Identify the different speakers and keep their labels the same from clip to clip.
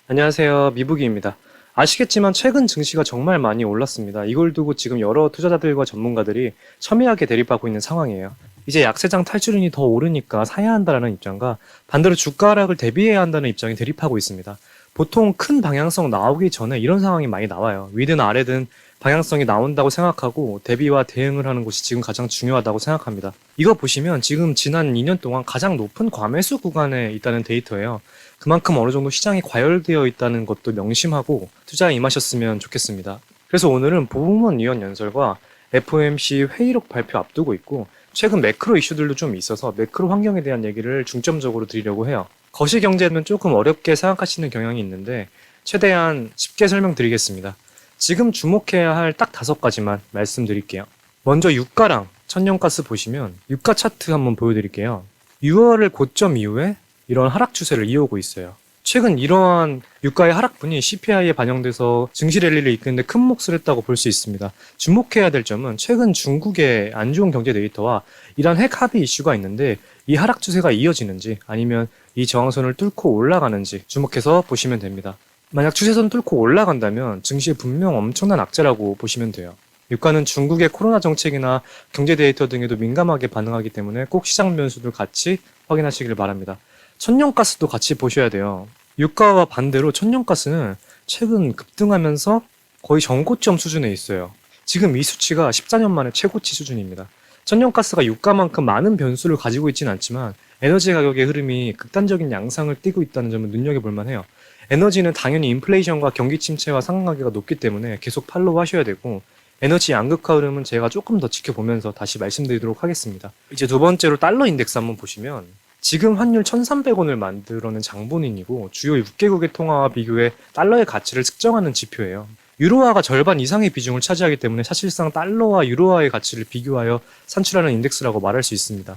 Speaker 1: 안녕하세요. 미부기입니다. 아시겠지만 최근 증시가 정말 많이 올랐습니다. 이걸 두고 지금 여러 투자자들과 전문가들이 첨예하게 대립하고 있는 상황이에요. 이제 약세장 탈출인이 더 오르니까 사야 한다라는 입장과 반대로 주가 하락을 대비해야 한다는 입장이 대립하고 있습니다. 보통 큰 방향성 나오기 전에 이런 상황이 많이 나와요. 위든 아래든 방향성이 나온다고 생각하고 대비와 대응을 하는 것이 지금 가장 중요하다고 생각합니다. 이거 보시면 지금 지난 2년 동안 가장 높은 과매수 구간에 있다는 데이터예요. 그만큼 어느 정도 시장이 과열되어 있다는 것도 명심하고 투자에 임하셨으면 좋겠습니다. 그래서 오늘은 보험원 위원 연설과 FOMC 회의록 발표 앞두고 있고 최근 매크로 이슈들도 좀 있어서 매크로 환경에 대한 얘기를 중점적으로 드리려고 해요. 거시경제는 조금 어렵게 생각하시는 경향이 있는데 최대한 쉽게 설명드리겠습니다. 지금 주목해야 할 딱 5가지만 말씀드릴게요. 먼저 유가랑 천연가스 보시면 유가 차트 한번 보여드릴게요. 6월을 고점 이후에 이런 하락 추세를 이어오고 있어요. 최근 이러한 유가의 하락분이 CPI에 반영돼서 증시 랠리를 이끄는데 큰 몫을 했다고 볼 수 있습니다. 주목해야 될 점은 최근 중국의 안 좋은 경제 데이터와 이란 핵 합의 이슈가 있는데 이 하락 추세가 이어지는지 아니면 이 저항선을 뚫고 올라가는지 주목해서 보시면 됩니다. 만약 추세선 뚫고 올라간다면 증시에 분명 엄청난 악재라고 보시면 돼요. 유가는 중국의 코로나 정책이나 경제 데이터 등에도 민감하게 반응하기 때문에 꼭 시장 변수들 같이 확인하시길 바랍니다. 천연가스도 같이 보셔야 돼요. 유가와 반대로 천연가스는 최근 급등하면서 거의 전고점 수준에 있어요. 지금 이 수치가 14년 만에 최고치 수준입니다. 천연가스가 유가만큼 많은 변수를 가지고 있지는 않지만 에너지 가격의 흐름이 극단적인 양상을 띠고 있다는 점은 눈여겨볼 만해요. 에너지는 당연히 인플레이션과 경기 침체와 상관관계가 높기 때문에 계속 팔로우 하셔야 되고 에너지 양극화 흐름은 제가 조금 더 지켜보면서 다시 말씀드리도록 하겠습니다. 이제 두 번째로 달러 인덱스 한번 보시면 지금 환율 1,300원을 만들어낸 장본인이고 주요 6개국의 통화와 비교해 달러의 가치를 측정하는 지표예요. 유로화가 절반 이상의 비중을 차지하기 때문에 사실상 달러와 유로화의 가치를 비교하여 산출하는 인덱스라고 말할 수 있습니다.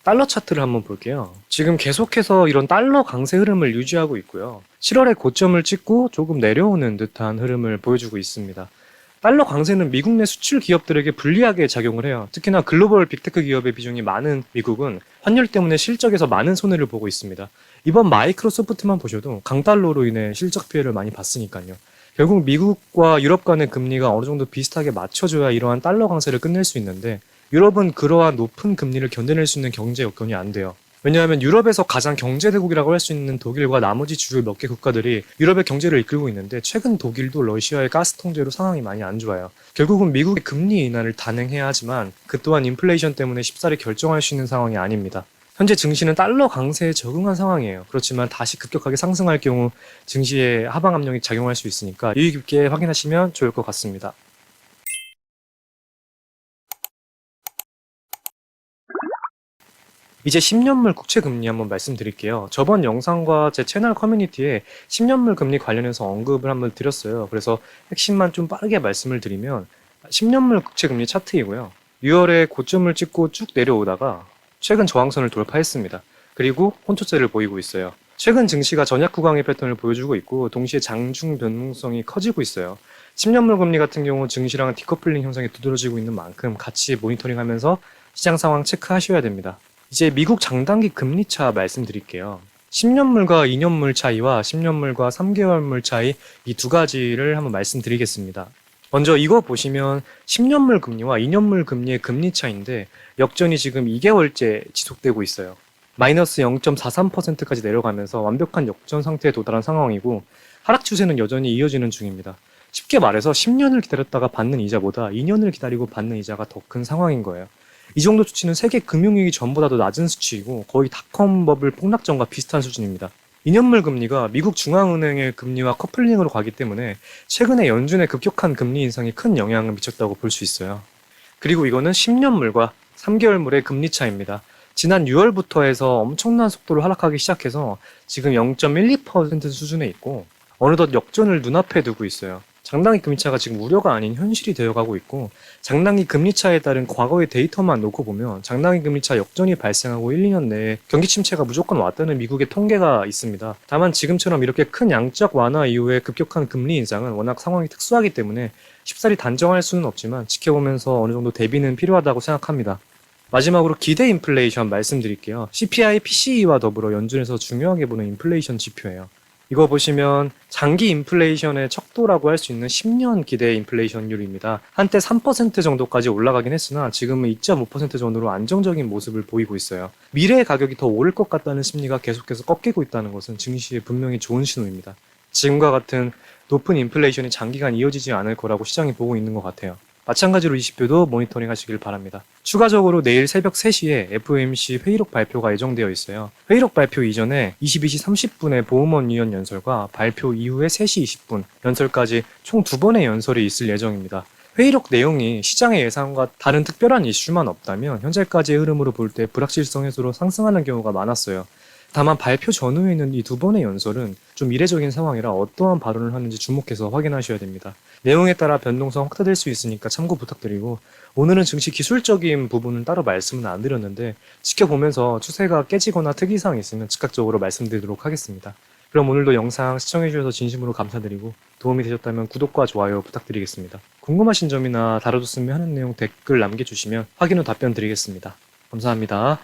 Speaker 1: 달러 차트를 한번 볼게요. 지금 계속해서 이런 달러 강세 흐름을 유지하고 있고요. 7월에 고점을 찍고 조금 내려오는 듯한 흐름을 보여주고 있습니다. 달러 강세는 미국 내 수출 기업들에게 불리하게 작용을 해요. 특히나 글로벌 빅테크 기업의 비중이 많은 미국은 환율 때문에 실적에서 많은 손해를 보고 있습니다. 이번 마이크로소프트만 보셔도 강달러로 인해 실적 피해를 많이 봤으니까요. 결국 미국과 유럽 간의 금리가 어느 정도 비슷하게 맞춰줘야 이러한 달러 강세를 끝낼 수 있는데 유럽은 그러한 높은 금리를 견뎌낼 수 있는 경제 여건이 안 돼요. 왜냐하면 유럽에서 가장 경제대국이라고 할 수 있는 독일과 나머지 주요 몇 개 국가들이 유럽의 경제를 이끌고 있는데 최근 독일도 러시아의 가스 통제로 상황이 많이 안 좋아요. 결국은 미국의 금리 인하를 단행해야 하지만 그 또한 인플레이션 때문에 쉽사리 결정할 수 있는 상황이 아닙니다. 현재 증시는 달러 강세에 적응한 상황이에요. 그렇지만 다시 급격하게 상승할 경우 증시에 하방 압력이 작용할 수 있으니까 유의 깊게 확인하시면 좋을 것 같습니다. 이제 10년물 국채 금리 한번 말씀드릴게요. 저번 영상과 제 채널 커뮤니티에 10년물 금리 관련해서 언급을 한번 드렸어요. 그래서 핵심만 좀 빠르게 말씀을 드리면 10년물 국채 금리 차트이고요. 6월에 고점을 찍고 쭉 내려오다가 최근 저항선을 돌파했습니다. 그리고 혼조세를 보이고 있어요. 최근 증시가 전약 구강의 패턴을 보여주고 있고 동시에 장중 변동성이 커지고 있어요. 10년물 금리 같은 경우 증시랑 디커플링 현상이 두드러지고 있는 만큼 같이 모니터링하면서 시장 상황 체크하셔야 됩니다. 이제 미국 장단기 금리차 말씀드릴게요. 10년물과 2년물 차이와 10년물과 3개월물 차이 이 두 가지를 한번 말씀드리겠습니다. 먼저 이거 보시면 10년물 금리와 2년물 금리의 금리 차인데 역전이 지금 2개월째 지속되고 있어요. 마이너스 0.43%까지 내려가면서 완벽한 역전 상태에 도달한 상황이고 하락 추세는 여전히 이어지는 중입니다. 쉽게 말해서 10년을 기다렸다가 받는 이자보다 2년을 기다리고 받는 이자가 더 큰 상황인 거예요. 이 정도 수치는 세계 금융위기 전보다도 낮은 수치이고 거의 닷컴 버블 폭락전과 비슷한 수준입니다. 2년물 금리가 미국 중앙은행의 금리와 커플링으로 가기 때문에 최근에 연준의 급격한 금리 인상이 큰 영향을 미쳤다고 볼 수 있어요. 그리고 이거는 10년물과 3개월물의 금리 차입니다. 지난 6월부터 해서 엄청난 속도로 하락하기 시작해서 지금 0.12% 수준에 있고 어느덧 역전을 눈앞에 두고 있어요. 장단기 금리차가 지금 우려가 아닌 현실이 되어가고 있고 장단기 금리차에 따른 과거의 데이터만 놓고 보면 장단기 금리차 역전이 발생하고 1, 2년 내에 경기 침체가 무조건 왔다는 미국의 통계가 있습니다. 다만 지금처럼 이렇게 큰 양적 완화 이후에 급격한 금리 인상은 워낙 상황이 특수하기 때문에 쉽사리 단정할 수는 없지만 지켜보면서 어느 정도 대비는 필요하다고 생각합니다. 마지막으로 기대 인플레이션 말씀드릴게요. CPI, PCE와 더불어 연준에서 중요하게 보는 인플레이션 지표예요. 이거 보시면 장기 인플레이션의 척도라고 할 수 있는 10년 기대 인플레이션율입니다. 한때 3% 정도까지 올라가긴 했으나 지금은 2.5% 정도로 안정적인 모습을 보이고 있어요. 미래의 가격이 더 오를 것 같다는 심리가 계속해서 꺾이고 있다는 것은 증시에 분명히 좋은 신호입니다. 지금과 같은 높은 인플레이션이 장기간 이어지지 않을 거라고 시장이 보고 있는 것 같아요. 마찬가지로 이 지표도 모니터링 하시길 바랍니다. 추가적으로 내일 새벽 3시에 FOMC 회의록 발표가 예정되어 있어요. 회의록 발표 이전에 22시 30분에 보우먼 위원 연설과 발표 이후에 3시 20분 연설까지 총 2번의 연설이 있을 예정입니다. 회의록 내용이 시장의 예상과 다른 특별한 이슈만 없다면 현재까지의 흐름으로 볼 때 불확실성 해소로 상승하는 경우가 많았어요. 다만 발표 전후에 있는 이 2번의 연설은 좀 이례적인 상황이라 어떠한 발언을 하는지 주목해서 확인하셔야 됩니다. 내용에 따라 변동성 확대될 수 있으니까 참고 부탁드리고, 오늘은 증시 기술적인 부분은 따로 말씀은 안 드렸는데 지켜보면서 추세가 깨지거나 특이사항이 있으면 즉각적으로 말씀드리도록 하겠습니다. 그럼 오늘도 영상 시청해주셔서 진심으로 감사드리고 도움이 되셨다면 구독과 좋아요 부탁드리겠습니다. 궁금하신 점이나 다뤄줬으면 하는 내용 댓글 남겨주시면 확인 후 답변 드리겠습니다. 감사합니다.